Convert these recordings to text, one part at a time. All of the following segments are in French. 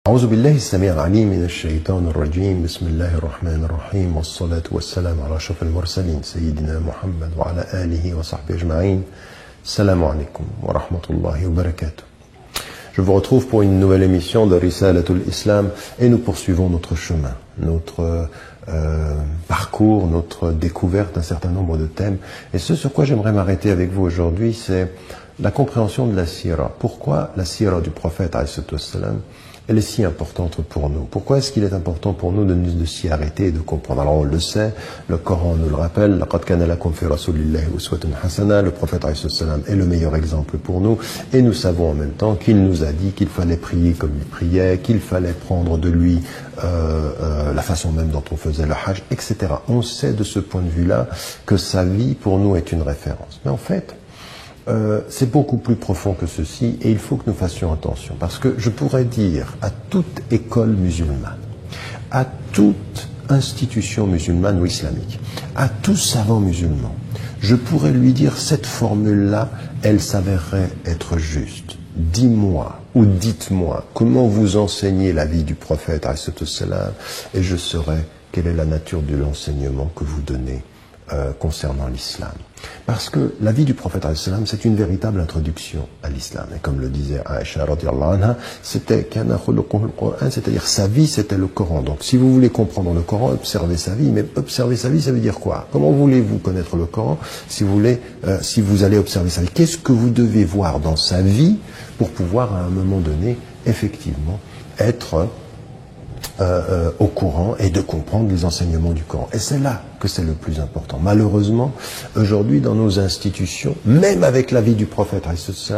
أعوذ بالله السميع العليم من الشيطان الرجيم بسم الله الرحمن الرحيم والصلاة والسلام على أشرف المرسلين سيدنا محمد وعلى آله وصحبه أجمعين. Assalamu alaikum wa rahmatullahi wa barakatuh. Je vous retrouve pour une nouvelle émission de Risalatul Islam et nous poursuivons notre chemin, notre parcours, notre découverte d'un certain nombre de thèmes. Et ce sur quoi j'aimerais m'arrêter avec vous aujourd'hui, c'est la compréhension de la sira. Pourquoi la sira du prophète ﷺ elle est si importante pour nous? Pourquoi est-ce qu'il est important pour nous de s'y arrêter et de comprendre? Alors on le sait, le Coran nous le rappelle, لَقَدْ كَانَ لَكُمْ فِي رَسُولِ اللَّهِ أُسْوَةٌ حَسَنَةٌ, le prophète ﷺ est le meilleur exemple pour nous, et nous savons en même temps qu'il nous a dit qu'il fallait prier comme il priait, qu'il fallait prendre de lui la façon même dont on faisait le hajj, etc. On sait de ce point de vue-là que sa vie pour nous est une référence. Mais en fait, c'est beaucoup plus profond que ceci et il faut que nous fassions attention parce que je pourrais dire à toute école musulmane, à toute institution musulmane ou islamique, à tout savant musulman, je pourrais lui dire cette formule-là, elle s'avérerait être juste. Dis-moi ou dites-moi comment vous enseignez la vie du prophète et je saurai quelle est la nature de l'enseignement que vous donnez concernant l'islam. Parce que la vie du prophète c'est une véritable introduction à l'islam. Et comme le disait Aïcha radiyallahu anha, c'était c'est-à-dire sa vie, c'était le Coran. Donc si vous voulez comprendre le Coran, observez sa vie. Mais observer sa vie, ça veut dire quoi? Comment voulez-vous connaître le Coran si vous allez observer sa vie? Qu'est-ce que vous devez voir dans sa vie pour pouvoir à un moment donné, effectivement, être au courant et de comprendre les enseignements du Coran. Et c'est là que c'est le plus important. Malheureusement, aujourd'hui, dans nos institutions, même avec la vie du prophète,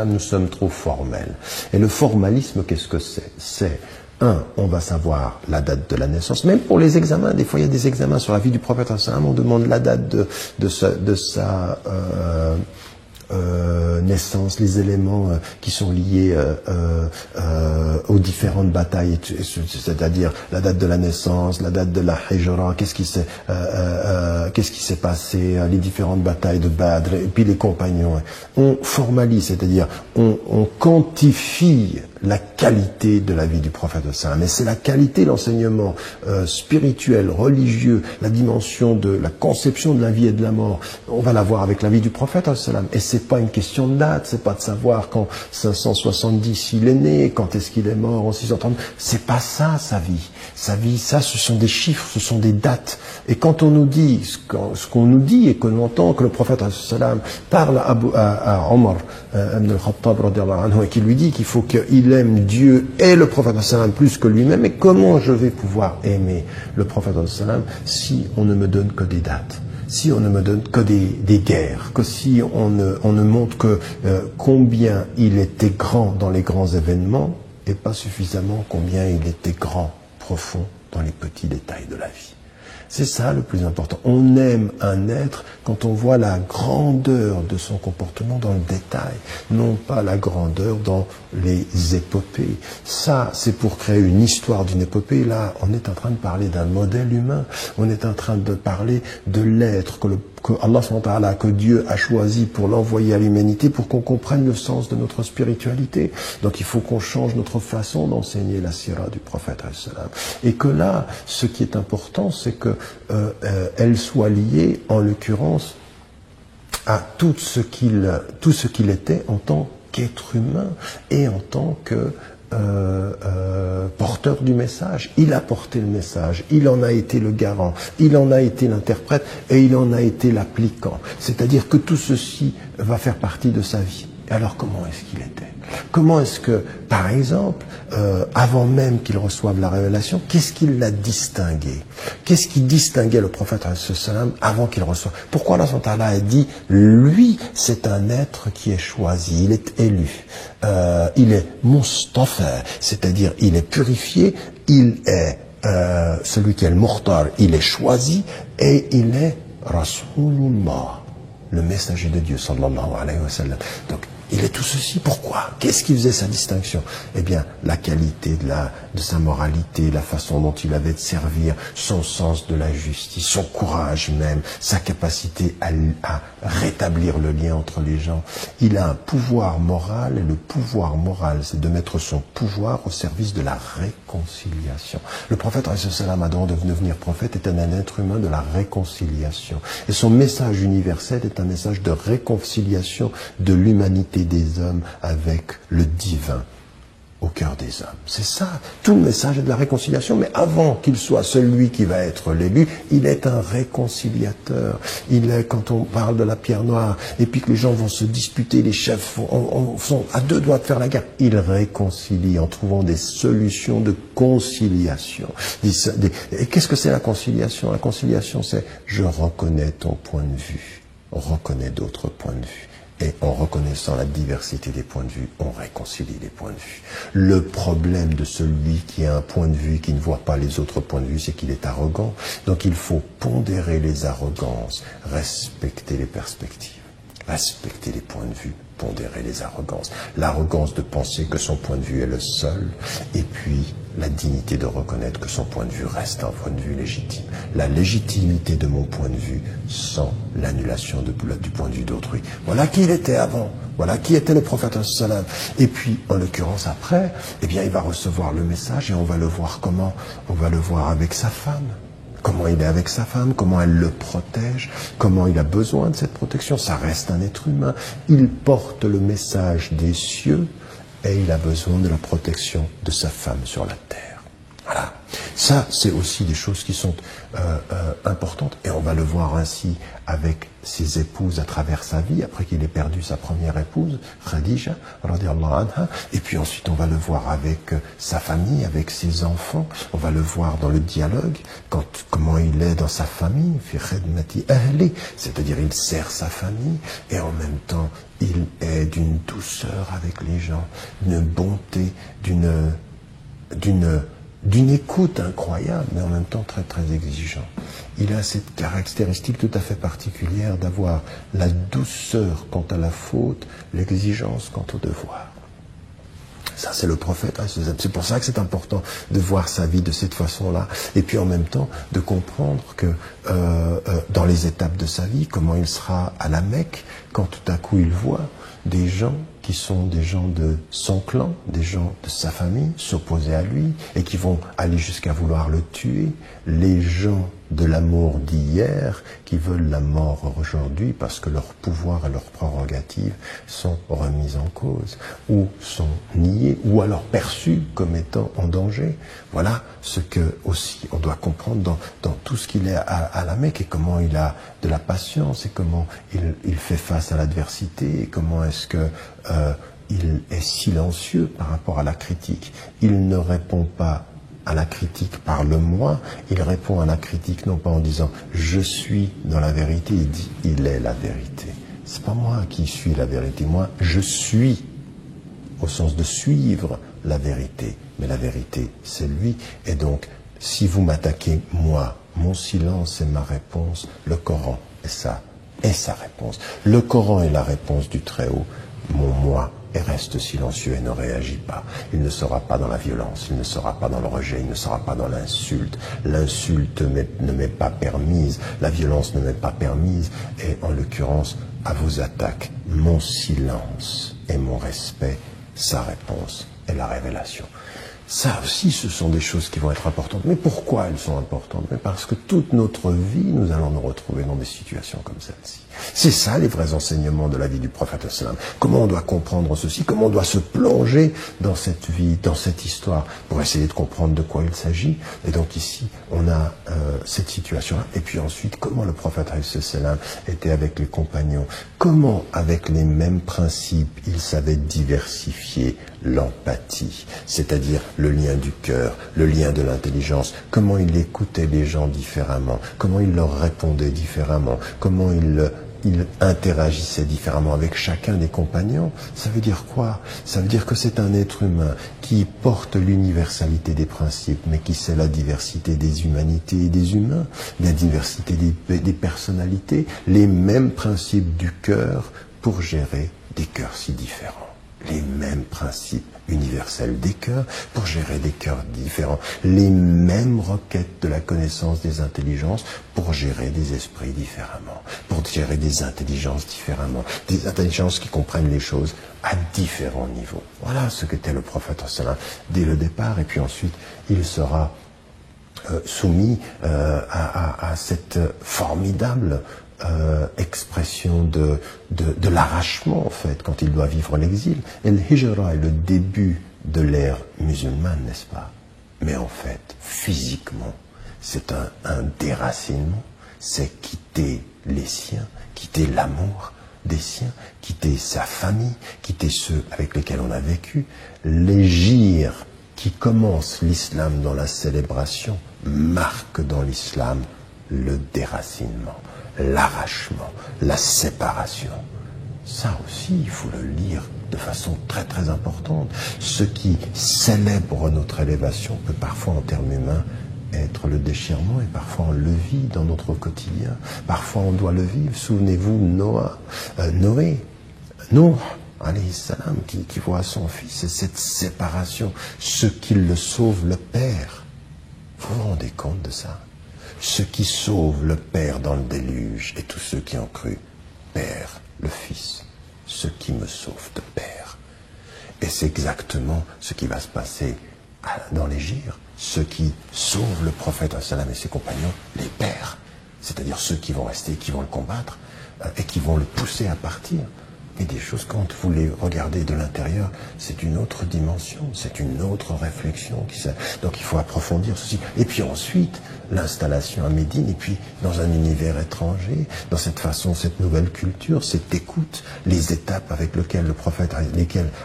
nous sommes trop formels. Et le formalisme, qu'est-ce que c'est? C'est, on va savoir la date de la naissance. Même pour les examens, des fois il y a des examens sur la vie du prophète, on demande la date de sa naissance, les éléments qui sont liés aux différentes batailles, c'est-à-dire la date de la naissance, la date de la hijra, qu'est-ce qui s'est passé, les différentes batailles de Badr, et puis les compagnons. On formalise, c'est-à-dire on quantifie la qualité de la vie du prophète mais c'est la qualité, l'enseignement spirituel, religieux, la dimension de la conception de la vie et de la mort. On va la voir avec la vie du prophète et c'est pas une question de date, c'est pas de savoir quand 570 il est né, quand est-ce qu'il est mort en 630. C'est pas ça sa vie. Sa vie, ça, ce sont des chiffres, ce sont des dates. Et quand on nous dit ce qu'on nous dit et que l'on entend que le prophète parle à Omar ibn al-Khattab et qui lui dit qu'il faut qu'il aime Dieu et le prophète plus que lui-même, et comment je vais pouvoir aimer le prophète si on ne me donne que des dates, si on ne me donne que des guerres, que si on ne montre que combien il était grand dans les grands événements et pas suffisamment combien il était grand, profond dans les petits détails de la vie. C'est ça le plus important. On aime un être quand on voit la grandeur de son comportement dans le détail, non pas la grandeur dans les épopées. Ça, c'est pour créer une histoire d'une épopée. Là, on est en train de parler d'un modèle humain. On est en train de parler de l'être que Allah, que Dieu a choisi pour l'envoyer à l'humanité pour qu'on comprenne le sens de notre spiritualité. Donc il faut qu'on change notre façon d'enseigner la sira du prophète. Et que là, ce qui est important, c'est que elle soit liée, en l'occurrence, à tout ce qu'il était en tant qu'être humain et en tant que porteur du message. Il a porté le message, il en a été le garant, il en a été l'interprète et il en a été l'appliquant. C'est-à-dire que tout ceci va faire partie de sa vie. Et alors comment est-ce qu'il était? Comment est-ce que, par exemple, avant même qu'il reçoive la révélation, qu'est-ce qui l'a distingué? Qu'est-ce qui distinguait le prophète avant qu'il reçoive? Pourquoi Allah a dit, lui, c'est un être qui est choisi, il est élu, il est mustafa, c'est-à-dire il est purifié, il est celui qui est le mukhtar, il est choisi et il est Rasulullah, le messager de Dieu, sallallahu alayhi wa sallam. Donc, Il est tout ceci. Pourquoi? Qu'est-ce qui faisait sa distinction? Eh bien, la qualité de sa moralité, la façon dont il avait de servir, son sens de la justice, son courage même, sa capacité à rétablir le lien entre les gens. Il a un pouvoir moral, et le pouvoir moral, c'est de mettre son pouvoir au service de la réconciliation. Le prophète, avant de devenir prophète, était un être humain de la réconciliation. Et son message universel est un message de réconciliation de l'humanité des hommes avec le divin au cœur des hommes. C'est ça, tout le message est de la réconciliation, mais avant qu'il soit celui qui va être l'élu, il est un réconciliateur. Il est, quand on parle de la pierre noire, et puis que les gens vont se disputer, les chefs sont à deux doigts de faire la guerre, il réconcilie en trouvant des solutions de conciliation. Et qu'est-ce que c'est la conciliation? La conciliation, c'est je reconnais ton point de vue, on reconnaît d'autres points de vue. Et en reconnaissant la diversité des points de vue, on réconcilie les points de vue. Le problème de celui qui a un point de vue qui ne voit pas les autres points de vue, c'est qu'il est arrogant. Donc il faut pondérer les arrogances, respecter les perspectives, respecter les points de vue, pondérer les arrogances. L'arrogance de penser que son point de vue est le seul, et puis la dignité de reconnaître que son point de vue reste un point de vue légitime. La légitimité de mon point de vue sans l'annulation du point de vue d'autrui. Voilà qui il était avant. Voilà qui était le prophète sallam. Et puis, en l'occurrence après, eh bien, il va recevoir le message et on va le voir comment? On va le voir avec sa femme. Comment il est avec sa femme, comment elle le protège, comment il a besoin de cette protection. Ça reste un être humain. Il porte le message des cieux et il a besoin de la protection de sa femme sur la terre. Voilà. Ça, c'est aussi des choses qui sont importantes. Et on va le voir ainsi avec ses épouses à travers sa vie, après qu'il ait perdu sa première épouse, Khadija, radiyallahu anha. Et puis ensuite, on va le voir avec sa famille, avec ses enfants. On va le voir dans le dialogue, comment il est dans sa famille, fi khidmati ahli, c'est-à-dire il sert sa famille, et en même temps, il est d'une douceur avec les gens, d'une bonté, d'une écoute incroyable, mais en même temps très très exigeant. Il a cette caractéristique tout à fait particulière d'avoir la douceur quant à la faute, l'exigence quant au devoir. Ça, c'est le prophète. C'est pour ça que c'est important de voir sa vie de cette façon-là. Et puis en même temps, de comprendre que dans les étapes de sa vie, comment il sera à la Mecque, quand tout à coup il voit des gens qui sont des gens de son clan, des gens de sa famille, s'opposer à lui, et qui vont aller jusqu'à vouloir le tuer, les gens de l'amour d'hier qui veulent la mort aujourd'hui parce que leur pouvoir et leurs prérogatives sont remises en cause, ou sont niées, ou alors perçues comme étant en danger. Voilà ce que aussi on doit comprendre dans tout ce qu'il est à la Mecque, et comment il a de la patience, et comment il fait face à l'adversité, et comment est-ce que il est silencieux par rapport à la critique. Il ne répond pas à la critique par le moi, il répond à la critique non pas en disant « je suis dans la vérité », il dit « il est la vérité ». C'est pas moi qui suis la vérité, moi je suis, au sens de suivre la vérité, mais la vérité c'est lui. Et donc, si vous m'attaquez, moi, mon silence est ma réponse, le Coran est sa réponse. Le Coran est la réponse du Très-Haut, mon moi et reste silencieux et ne réagit pas. Il ne sera pas dans la violence, il ne sera pas dans le rejet, il ne sera pas dans l'insulte. L'insulte ne m'est pas permise, la violence ne m'est pas permise, et en l'occurrence, à vos attaques, mon silence et mon respect, sa réponse est la révélation. Ça aussi, ce sont des choses qui vont être importantes. Mais pourquoi elles sont importantes? Mais parce que toute notre vie, nous allons nous retrouver dans des situations comme celle-ci. C'est ça les vrais enseignements de la vie du prophète sallam. Comment on doit comprendre ceci? Comment on doit se plonger dans cette vie, dans cette histoire, pour essayer de comprendre de quoi il s'agit? Et donc ici, on a cette situation-là. Et puis ensuite, comment le prophète sallam était avec les compagnons? Comment, avec les mêmes principes, il savait diversifier l'empathie, c'est-à-dire le lien du cœur, le lien de l'intelligence, comment il écoutait les gens différemment, comment il leur répondait différemment, comment il interagissait différemment avec chacun des compagnons. Ça veut dire quoi? Ça veut dire que c'est un être humain qui porte l'universalité des principes, mais qui sait la diversité des humanités et des humains, la diversité des personnalités, les mêmes principes du cœur pour gérer des cœurs si différents. Les mêmes principes universels des cœurs pour gérer des cœurs différents. Les mêmes requêtes de la connaissance des intelligences pour gérer des esprits différemment. Pour gérer des intelligences différemment. Des intelligences qui comprennent les choses à différents niveaux. Voilà ce qu'était le prophète dès le départ. Et puis ensuite, il sera soumis à cette formidable expression de l'arrachement, en fait, quand il doit vivre l'exil. Et le hijra est le début de l'ère musulmane, n'est-ce pas? Mais en fait, physiquement, c'est un déracinement, c'est quitter les siens, quitter l'amour des siens, quitter sa famille, quitter ceux avec lesquels on a vécu. L'hégire qui commence l'islam dans la célébration marque dans l'islam le déracinement, l'arrachement, la séparation. Ça aussi, il faut le lire de façon très très importante. Ce qui célèbre notre élévation peut parfois en termes humains être le déchirement, et parfois on le vit dans notre quotidien. Parfois on doit le vivre. Souvenez-vous Noé, alayhi salam, qui voit son fils, et cette séparation, ce qui le sauve le père. Vous vous rendez compte de ça? Ce qui sauve le père dans le déluge, et tous ceux qui ont cru, père, le fils, ce qui me sauve de père. Et c'est exactement ce qui va se passer dans l'hégire. Ceux qui sauvent le prophète et ses compagnons, les pères, c'est-à-dire ceux qui vont rester, qui vont le combattre, et qui vont le pousser à partir. Et des choses, quand vous les regardez de l'intérieur, c'est une autre dimension, c'est une autre réflexion. Donc il faut approfondir ceci. Et puis ensuite, l'installation à Médine, et puis dans un univers étranger, dans cette façon, cette nouvelle culture, cette écoute, les étapes avec lesquelles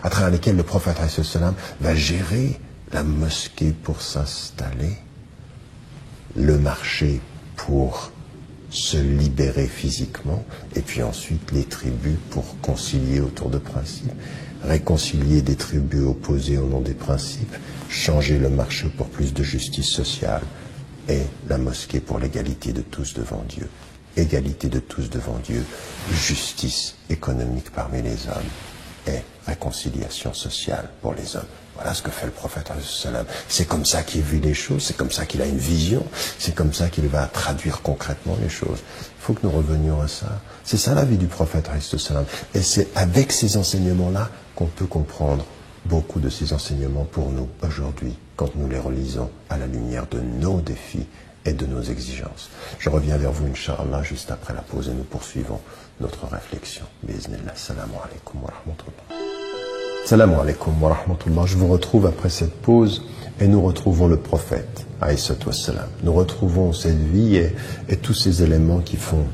à travers lesquelles le prophète va gérer la mosquée pour s'installer, le marché pour se libérer physiquement, et puis ensuite les tribus pour concilier autour de principes, réconcilier des tribus opposées au nom des principes, changer le marché pour plus de justice sociale, et la mosquée pour l'égalité de tous devant Dieu. Égalité de tous devant Dieu, justice économique parmi les hommes, et réconciliation sociale pour les hommes. Voilà ce que fait le prophète. C'est comme ça qu'il vit les choses, c'est comme ça qu'il a une vision, c'est comme ça qu'il va traduire concrètement les choses. Il faut que nous revenions à ça. C'est ça la vie du prophète. Et c'est avec ces enseignements-là qu'on peut comprendre beaucoup de ces enseignements pour nous aujourd'hui, quand nous les relisons à la lumière de nos défis et de nos exigences. Je reviens vers vous, Inch'Allah, juste après la pause, et nous poursuivons notre réflexion. Bismillah. Assalamu alaikum wa rahmatullah. Assalamu alaikum wa rahmatullah. Je vous retrouve après cette pause, et nous retrouvons le prophète, alayhi wassalam. Nous retrouvons cette vie et tous ces éléments qui font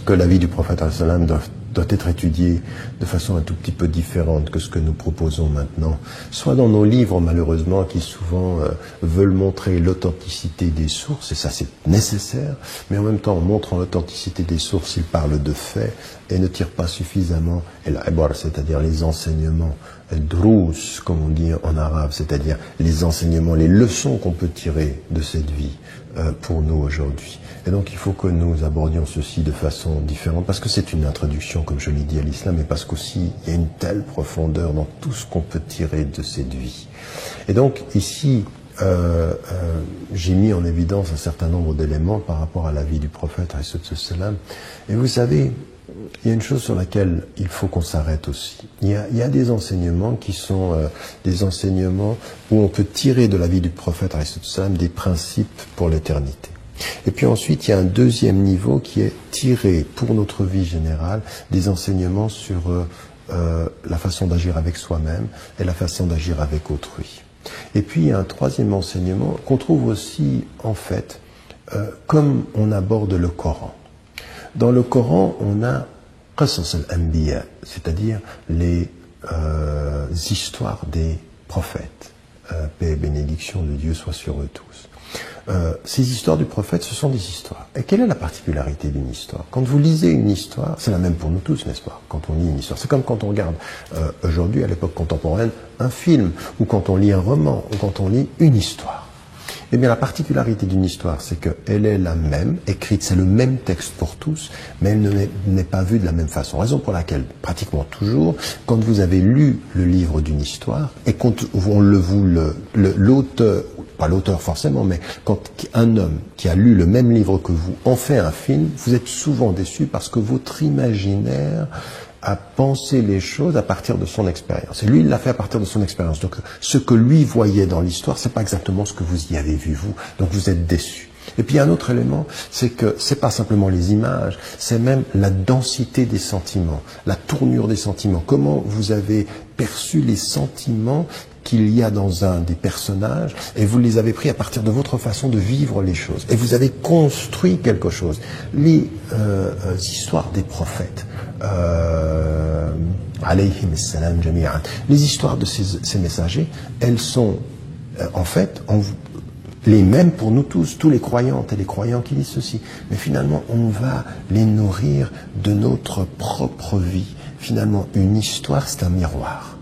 que la vie du prophète alayhi salam doit être étudiée de façon un tout petit peu différente que ce que nous proposons maintenant, soit dans nos livres malheureusement qui souvent veulent montrer l'authenticité des sources, et ça c'est nécessaire, mais en même temps en montrant l'authenticité des sources, ils parlent de faits et ne tirent pas suffisamment c'est-à-dire les enseignements, drous comme on dit en arabe, c'est-à-dire les enseignements, les leçons qu'on peut tirer de cette vie pour nous aujourd'hui. Et donc il faut que nous abordions ceci de façon différente, parce que c'est une introduction, comme je l'ai dit, à l'islam, et parce qu'aussi il y a une telle profondeur dans tout ce qu'on peut tirer de cette vie. Et donc ici, j'ai mis en évidence un certain nombre d'éléments par rapport à la vie du prophète, et vous savez, il y a une chose sur laquelle il faut qu'on s'arrête aussi. Il y a des enseignements qui sont des enseignements où on peut tirer de la vie du prophète des principes pour l'éternité. Et puis ensuite, il y a un deuxième niveau qui est tiré pour notre vie générale des enseignements sur la façon d'agir avec soi-même et la façon d'agir avec autrui. Et puis il y a un troisième enseignement qu'on trouve aussi en fait comme on aborde le Coran. Dans le Coran, on a Qasas al-Anbiya, c'est-à-dire les histoires des prophètes. Paix et bénédiction de Dieu soit sur eux tous. Ces histoires du prophète, ce sont des histoires. Et quelle est la particularité d'une histoire? Quand vous lisez une histoire, c'est la même pour nous tous, n'est-ce pas? Quand on lit une histoire, c'est comme quand on regarde aujourd'hui, à l'époque contemporaine, un film, ou quand on lit un roman, ou quand on lit une histoire. Eh bien, la particularité d'une histoire, c'est qu'elle est la même, écrite, c'est le même texte pour tous, mais elle n'est pas vue de la même façon. Raison pour laquelle, pratiquement toujours, quand vous avez lu le livre d'une histoire, et quand l'auteur, pas l'auteur forcément, mais quand un homme qui a lu le même livre que vous en fait un film, vous êtes souvent déçu parce que votre imaginaire a pensé les choses à partir de son expérience. Et lui, il l'a fait à partir de son expérience. Donc, ce que lui voyait dans l'histoire, c'est pas exactement ce que vous y avez vu, vous. Donc, vous êtes déçu. Et puis, un autre élément, c'est que c'est pas simplement les images, c'est même la densité des sentiments, la tournure des sentiments. Comment vous avez perçu les sentiments qu'il y a dans un des personnages, et vous les avez pris à partir de votre façon de vivre les choses. Et vous avez construit quelque chose. Les histoires des prophètes, alayhim salam jami'an, les histoires de ces messagers, elles sont en fait les mêmes pour nous tous les croyantes et les croyants qui disent ceci. Mais finalement, on va les nourrir de notre propre vie. Finalement, une histoire, c'est un miroir.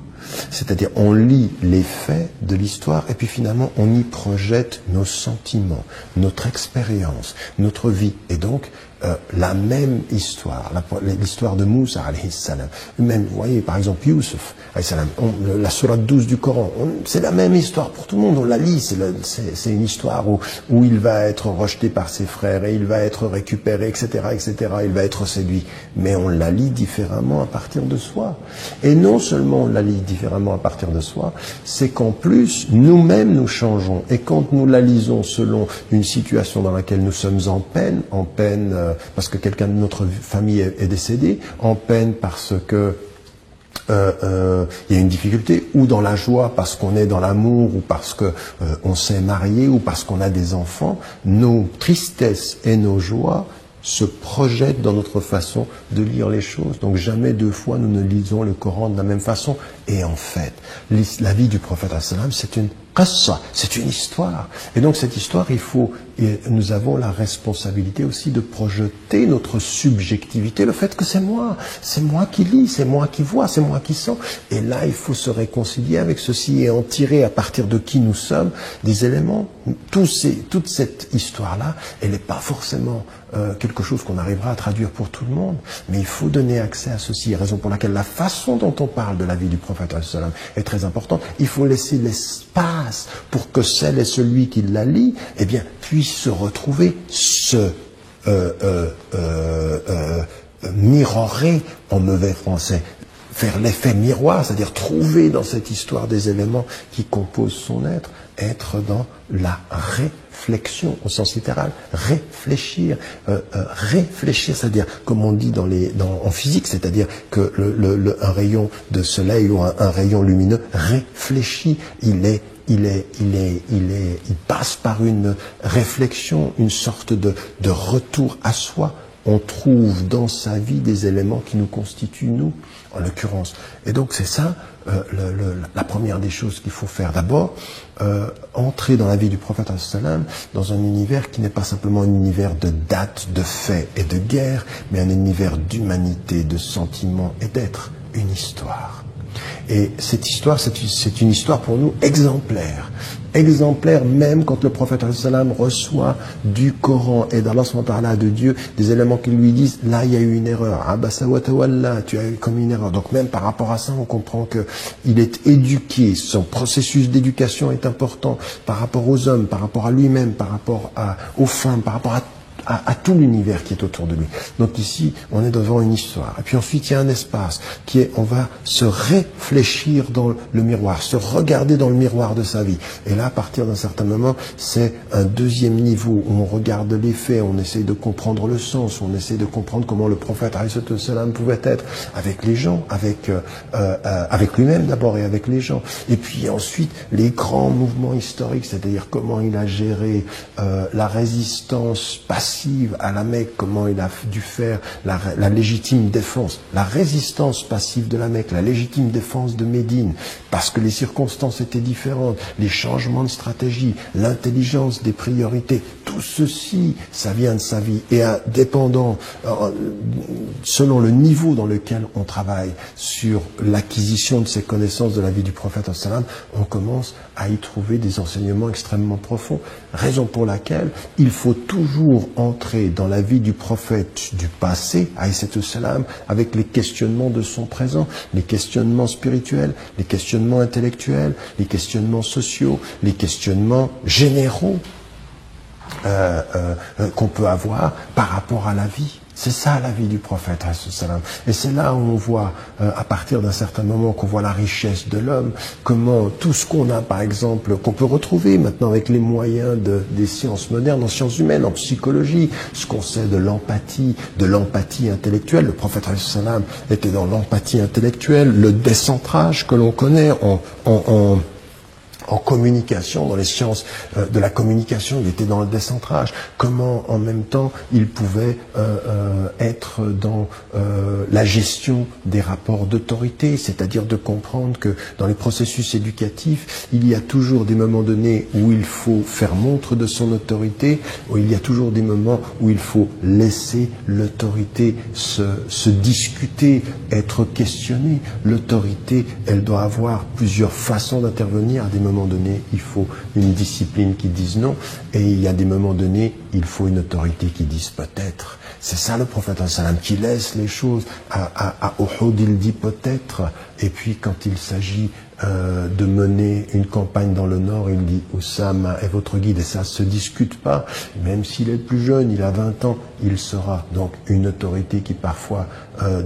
C'est-à-dire, on lit les faits de l'histoire et puis finalement, on y projette nos sentiments, notre expérience, notre vie. Et donc, la même histoire, l'histoire de Moussa, alayhi salam. Même, vous voyez, par exemple, Youssef, alayhi salam, la sourate 12 du Coran, c'est la même histoire pour tout le monde. On la lit, c'est une histoire où il va être rejeté par ses frères et il va être récupéré, etc., etc., il va être séduit. Mais on la lit différemment à partir de soi. Et non seulement on la lit différemment à partir de soi, c'est qu'en plus, nous-mêmes nous changeons. Et quand nous la lisons selon une situation dans laquelle nous sommes en peine, parce que quelqu'un de notre famille est décédé, en peine parce que il y a une difficulté, ou dans la joie parce qu'on est dans l'amour, ou parce que on s'est marié, ou parce qu'on a des enfants, nos tristesses et nos joies se projettent dans notre façon de lire les choses. Donc jamais deux fois nous ne lisons le Coran de la même façon. Et en fait, la vie du prophète sallam, c'est une qassa, c'est une histoire. Et donc cette histoire, nous avons la responsabilité aussi de projeter notre subjectivité, le fait que c'est moi qui lis, c'est moi qui vois, c'est moi qui sens. Et là, il faut se réconcilier avec ceci et en tirer à partir de qui nous sommes des éléments. Toute cette histoire-là, elle n'est pas forcément quelque chose qu'on arrivera à traduire pour tout le monde, mais il faut donner accès à ceci. Raison pour laquelle la façon dont on parle de la vie du prophète sallam est très importante. Il faut laisser l'espace pour que celle et celui qui la lit, eh bien, puisse se retrouver, mirorer en mauvais français, faire l'effet miroir, c'est-à-dire trouver dans cette histoire des éléments qui composent son être dans la réflexion, au sens littéral, réfléchir, c'est-à-dire, comme on dit en physique, c'est-à-dire que un rayon de soleil ou un rayon lumineux réfléchit, il passe par une réflexion, une sorte de retour à soi. On trouve dans sa vie des éléments qui nous constituent, nous, en l'occurrence. Et donc c'est ça, la première des choses qu'il faut faire. D'abord, entrer dans la vie du prophète sallam dans un univers qui n'est pas simplement un univers de dates, de faits et de guerres, mais un univers d'humanité, de sentiments et d'être, une histoire. Et cette histoire, c'est une histoire pour nous exemplaire. Exemplaire même quand le prophète sallam reçoit du Coran et d'Allah de Dieu des éléments qui lui disent là il y a eu une erreur, abasa wa tawalla, tu as eu comme une erreur. Donc même par rapport à ça, on comprend que il est éduqué, son processus d'éducation est important par rapport aux hommes, par rapport à lui-même, par rapport aux femmes, par rapport à tout l'univers qui est autour de lui. Donc ici, on est devant une histoire. Et puis ensuite, il y a un espace qui est, on va se réfléchir dans le miroir, se regarder dans le miroir de sa vie. Et là, à partir d'un certain moment, c'est un deuxième niveau où on regarde les faits, on essaye de comprendre le sens, on essaye de comprendre comment le prophète salam pouvait être avec les gens, avec lui-même d'abord et avec les gens. Et puis ensuite, les grands mouvements historiques, c'est-à-dire comment il a géré la résistance passive passive à la Mecque, comment il a dû faire la légitime défense, la résistance passive de la Mecque, la légitime défense de Médine, parce que les circonstances étaient différentes, les changements de stratégie, l'intelligence des priorités, tout ceci, ça vient de sa vie. Et dépendant, selon le niveau dans lequel on travaille sur l'acquisition de ces connaissances de la vie du prophète, on commence à y trouver des enseignements extrêmement profonds. Raison pour laquelle il faut toujours entrer dans la vie du prophète du passé, avec les questionnements de son présent, les questionnements spirituels, les questionnements intellectuels, les questionnements sociaux, les questionnements généraux qu'on peut avoir par rapport à la vie. C'est ça la vie du prophète. Et c'est là où on voit, à partir d'un certain moment, qu'on voit la richesse de l'homme, comment tout ce qu'on a, par exemple, qu'on peut retrouver maintenant avec les moyens des sciences modernes, en sciences humaines, en psychologie, ce qu'on sait de l'empathie intellectuelle. Le prophète était dans l'empathie intellectuelle, le décentrage que l'on connaît en communication, dans les sciences de la communication, il était dans le décentrage. Comment, en même temps, il pouvait être dans la gestion des rapports d'autorité, c'est-à-dire de comprendre que dans les processus éducatifs, il y a toujours des moments donnés où il faut faire montre de son autorité, où il y a toujours des moments où il faut laisser l'autorité se discuter, être questionnée. L'autorité, elle doit avoir plusieurs façons d'intervenir. À des moments donnés, il faut une discipline qui dise non, et il y a des moments donnés, il faut une autorité qui dise peut-être. C'est ça le prophète qui laisse les choses. À Uhud, il dit peut-être, et puis quand il s'agit de mener une campagne dans le nord, il dit Oussama est votre guide, et ça se discute pas. Même s'il est plus jeune, il a 20 ans, il sera donc une autorité qui parfois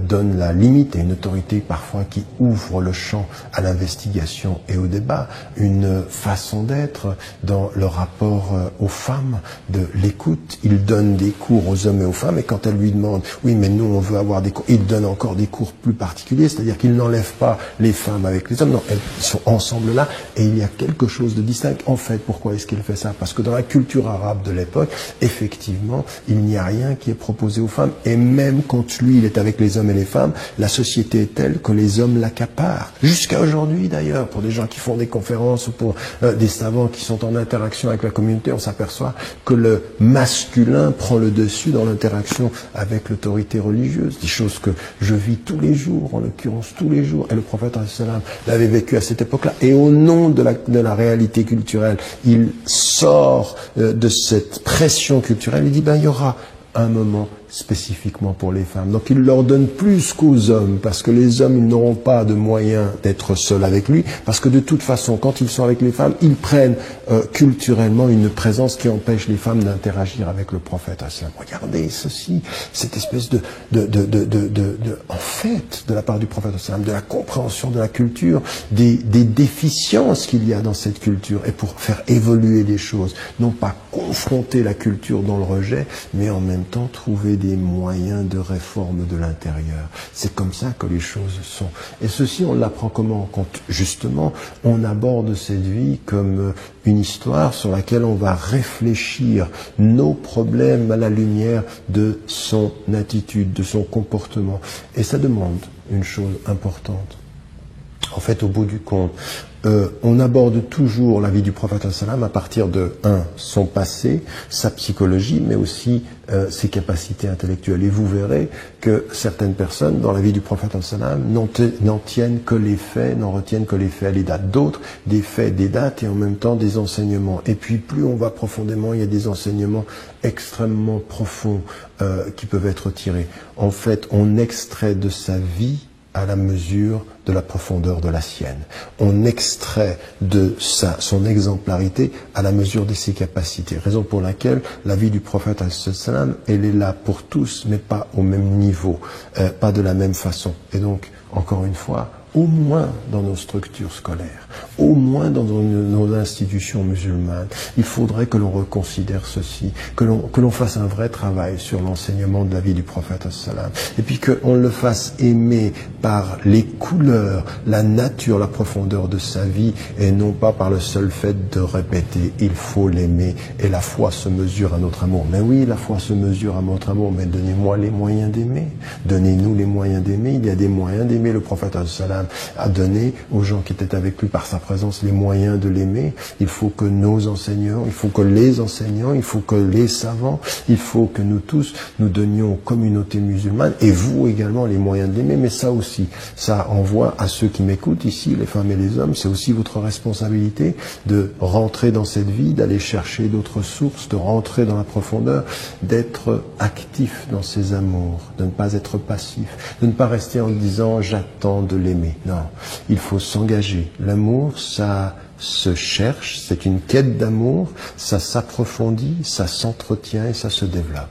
donne la limite, et une autorité parfois qui ouvre le champ à l'investigation et au débat, une façon d'être dans le rapport aux femmes, de l'écoute. Il donne des cours aux hommes et aux femmes, et quand elles lui demandent oui mais nous on veut avoir des cours, il donne encore des cours plus particuliers, c'est-à-dire qu'il n'enlève pas les femmes avec les hommes, non, elles sont ensemble là, et il y a quelque chose de distinct. En fait, pourquoi est-ce qu'il fait ça? Parce que dans la culture arabe de l'époque, effectivement, il n'y a rien qui est proposé aux femmes, et même quand lui, il est avec les hommes et les femmes, la société est telle que les hommes l'accaparent. Jusqu'à aujourd'hui, d'ailleurs, pour des gens qui font des conférences, ou pour des savants qui sont en interaction avec la communauté, on s'aperçoit que le masculin prend le dessus dans l'interaction avec l'autorité religieuse. Des choses que je vis tous les jours, en l'occurrence tous les jours, et le prophète l'avait vécu à cette époque-là. Et au nom de la réalité culturelle, il sort de cette pression culturelle, il dit il y aura un moment spécifiquement pour les femmes. Donc il leur donne plus qu'aux hommes, parce que les hommes, ils n'auront pas de moyens d'être seuls avec lui, parce que de toute façon, quand ils sont avec les femmes, ils prennent culturellement une présence qui empêche les femmes d'interagir avec le prophète. Regardez ceci, cette espèce en fait, de la part du prophète, de la compréhension de la culture, des déficiences qu'il y a dans cette culture, et pour faire évoluer les choses, non pas confronter la culture dans le rejet, mais en même temps trouver des moyens de réforme de l'intérieur. C'est comme ça que les choses sont. Et ceci, on l'apprend comment? Quand, justement, on aborde cette vie comme une histoire sur laquelle on va réfléchir nos problèmes à la lumière de son attitude, de son comportement. Et ça demande une chose importante. En fait, au bout du compte, on aborde toujours la vie du prophète à partir de, son passé, sa psychologie, mais aussi ses capacités intellectuelles. Et vous verrez que certaines personnes, dans la vie du prophète n'en tiennent que les faits, n'en retiennent que les faits et les dates. D'autres, des faits, des dates, et en même temps des enseignements. Et puis, plus on va profondément, il y a des enseignements extrêmement profonds qui peuvent être tirés. En fait, on extrait de sa vie à la mesure de la profondeur de la sienne. On extrait de son exemplarité à la mesure de ses capacités. Raison pour laquelle la vie du prophète, elle est là pour tous, mais pas au même niveau, pas de la même façon. Et donc, encore une fois, au moins dans nos structures scolaires, au moins dans nos institutions musulmanes. Il faudrait que l'on reconsidère ceci, que l'on fasse un vrai travail sur l'enseignement de la vie du prophète sallam, et puis qu'on le fasse aimer par les couleurs, la nature, la profondeur de sa vie, et non pas par le seul fait de répéter « il faut l'aimer » et la foi se mesure à notre amour. Mais oui, la foi se mesure à notre amour, mais donnez-moi les moyens d'aimer. Donnez-nous les moyens d'aimer. Il y a des moyens d'aimer. Le prophète sallam a donné aux gens qui étaient avec lui par sa présence les moyens de l'aimer. Il faut que nos enseignants, il faut que les enseignants, il faut que les savants, il faut que nous tous, nous donnions aux communautés musulmanes, et vous également, les moyens de l'aimer. Mais ça aussi, ça envoie à ceux qui m'écoutent ici, les femmes et les hommes, c'est aussi votre responsabilité de rentrer dans cette vie, d'aller chercher d'autres sources, de rentrer dans la profondeur, d'être actif dans ses amours, de ne pas être passif, de ne pas rester en disant « j'attends de l'aimer ». Non, il faut s'engager. L'amour, ça se cherche, c'est une quête d'amour, ça s'approfondit, ça s'entretient et ça se développe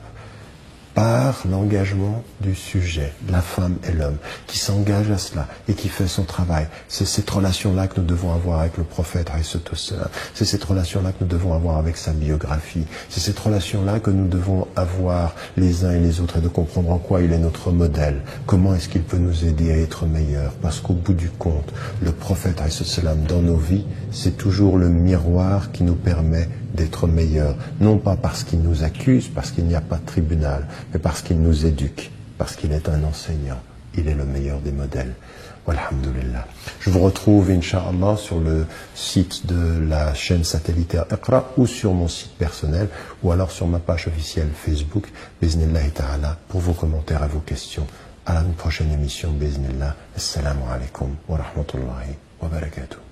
par l'engagement du sujet, la femme et l'homme, qui s'engage à cela et qui fait son travail. C'est cette relation-là que nous devons avoir avec le prophète, c'est cette relation-là que nous devons avoir avec sa biographie, c'est cette relation-là que nous devons avoir les uns et les autres, et de comprendre en quoi il est notre modèle, comment est-ce qu'il peut nous aider à être meilleurs, parce qu'au bout du compte, le prophète dans nos vies, c'est toujours le miroir qui nous permet d'être meilleurs, non pas parce qu'il nous accuse, parce qu'il n'y a pas de tribunal, mais parce qu'il nous éduque, parce qu'il est un enseignant. Il est le meilleur des modèles. Walhamdulillah. Je vous retrouve, Inch'Allah, sur le site de la chaîne satellitaire Iqra, ou sur mon site personnel, ou alors sur ma page officielle Facebook, Bi'iznillahi ta'ala, pour vos commentaires et vos questions. À une prochaine émission, Bi'iznillah. Assalamu alaikum wa rahmatullahi wa barakatuh.